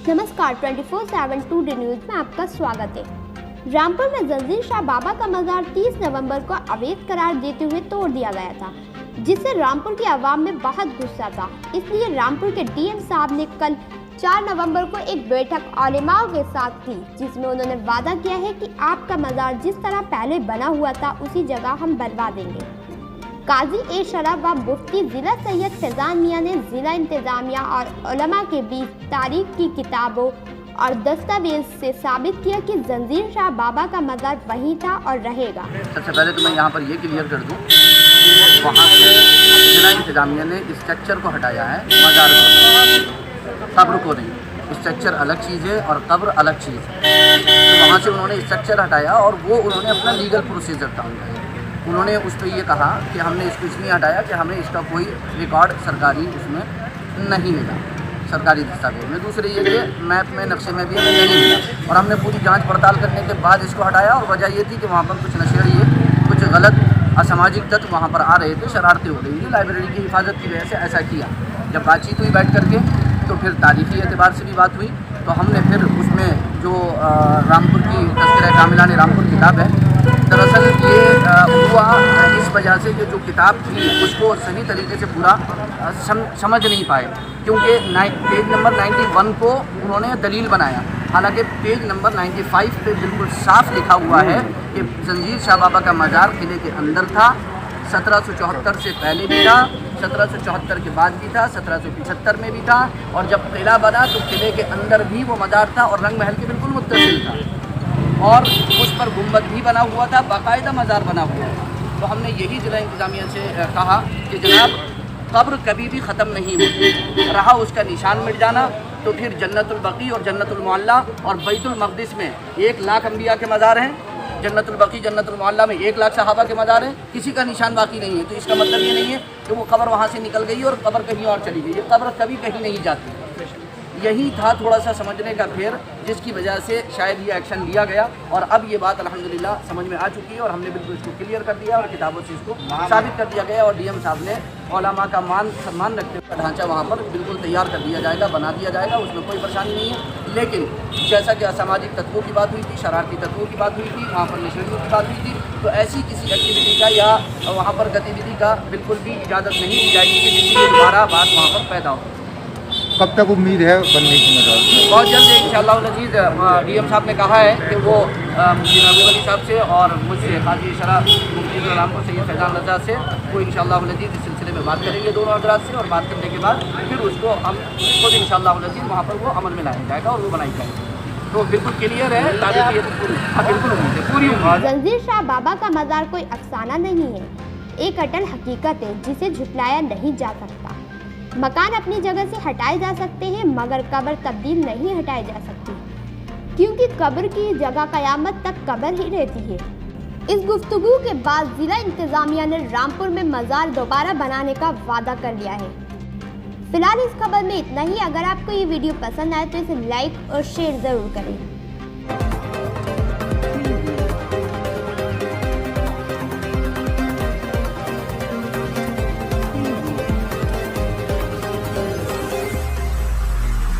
नमस्कार 24/7 today news में आपका स्वागत है। रामपुर में जंजीर शाह बाबा का मजार 30 नवंबर को अवैध करार देते हुए तोड़ दिया गया था, जिससे रामपुर की आवाम में बहुत गुस्सा था। इसलिए रामपुर के डीएम साहब ने कल 4 नवंबर को एक बैठक उलेमाओं के साथ की, जिसमें उन्होंने वादा किया है कि आपका मजार जिस तरह पहले बना हुआ था उसी जगह हम बनवा देंगे। काजी ए शरह व मुफ्ती जिला सैयद फैजान मियां ने जिला इंतजामिया और उलमा के बीच तारीख की किताबों और दस्तावेज से साबित किया कि जंजीर शाह बाबा का मजार वहीं था और रहेगा। सबसे पहले तो मैं यहाँ पर ये क्लियर कर दूँ कि वहाँ से जिला इंतजामिया ने स्ट्रक्चर को हटाया है, मजार को, कब्र को नहीं। स्ट्रक्चर अलग चीज़ है और कब्र अलग चीज़ है। तो वहाँ से उन्होंने स्ट्रक्चर हटाया और वो उन्होंने अपना लीगल प्रोसीजर था उन्होंने उस पर ये कहा कि हमने इसको इसलिए हटाया कि हमें इसका कोई रिकॉर्ड सरकारी उसमें नहीं मिला, सरकारी दस्तावेज में। दूसरे ये कि मैप में नक्शे में भी हमें नहीं मिला और हमने पूरी जांच पड़ताल करने के बाद इसको हटाया। और वजह ये थी कि वहाँ पर कुछ नशेड़िए, कुछ गलत असामाजिक तत्व वहाँ पर आ रहे थे, शरारतें हो रही थी। लाइब्रेरी की हिफाजत की वजह से ऐसा किया। जब बातचीत हुई बैठ करके तो फिर तारीखी एतबार से भी बात हुई, तो हमने फिर उसमें जो रामपुर की तज़किरा कामिलान रामपुर किताब है, दरअसल ये हुआ इस वजह से कि जो किताब थी उसको सही तरीके से पूरा समझ नहीं पाए, क्योंकि पेज नंबर 91 को उन्होंने दलील बनाया। हालांकि पेज नंबर 95 पे बिल्कुल साफ लिखा हुआ है कि जंजीर शाह बाबा का मजार किले के अंदर था, 1774 से पहले भी था, 1774 के बाद भी था, 1775 में भी था, और जब किला बना तो किले के अंदर भी वो मजार था और रंग महल के बिल्कुल मुत्तसिल था और उस पर गुंबद भी बना हुआ था, बाकायदा मज़ार बना हुआ था। तो हमने यही जिला इंतज़ामिया से कहा कि जनाब कब्र कभी भी ख़त्म नहीं होती, रहा उसका निशान मिट जाना तो फिर जन्नतुल बकी और जन्नतुल मुअल्ला और बैतुल मक़दिस में 1 लाख अम्बिया के मज़ार हैं, जन्नतुल बकी जन्नतुल मुअल्ला में 1 लाख सहाबा के मज़ार हैं, किसी का निशान बाकी नहीं है। तो इसका मतलब ये नहीं है कि वो कब्र वहाँ से निकल गई और कब्र कहीं और चली गई। ये कब्र कभी कहीं नहीं जाती। यही था थोड़ा सा समझने का फेर, जिसकी वजह से शायद ये एक्शन लिया गया। और अब ये बात अल्हम्दुलिल्लाह समझ में आ चुकी है और हमने बिल्कुल इसको क्लियर कर दिया और किताबों से इसको साबित कर दिया गया। और डीएम साहब ने उलमा का मान सम्मान रखते हुए ढांचा वहाँ पर बिल्कुल तैयार कर दिया जाएगा, बना दिया जाएगा, उसमें कोई परेशानी नहीं है। लेकिन जैसा कि असामाजिक तत्वों की बात हुई थी, शरारती तत्वों की बात हुई थी, वहाँ पर नशेड़ियों की बात हुई थी, तो ऐसी किसी एक्टिविटी का या वहाँ पर गतिविधि का बिल्कुल भी इजाज़त नहीं दी जाएगी कि जिससे दोबारा बात वहाँ पर पैदा हो। कब तक उम्मीद है बनने की मजार? बहुत जल्द इंशाअल्लाह अज़ीज़ डीएम साहब ने कहा है कि वो मुफ्ती महबूब अली साहब से और मुझसे काजी शरह मुफ्ती रामपुर सैयद फैजान रज़ा से वो इंशाअल्लाह अज़ीज़ इस सिलसिले में बात करेंगे दोनों हज़रात से। और बात करने के बाद फिर उसको हम खुद इंशाअल्लाह अज़ीज़ वहाँ पर वो अमल में लाया जाएगा और वो बनाई जाएगी। तो बिल्कुल क्लियर है, बिल्कुल उम्मीद है, पूरी उम्मीद। जंजीर शाह बाबा का मजार कोई अफसाना नहीं है, एक अटल हकीकत है जिसे झुटलाया नहीं जा सकता। मकान अपनी जगह से हटाए जा सकते हैं मगर कब्र तब्दील नहीं हटाई जा सकती, क्योंकि कब्र की जगह कयामत तक कब्र ही रहती है। इस गुफ्तगू के बाद जिला इंतजामिया ने रामपुर में मजार दोबारा बनाने का वादा कर लिया है। फिलहाल इस खबर में इतना ही। अगर आपको ये वीडियो पसंद आए तो इसे लाइक और शेयर ज़रूर करें।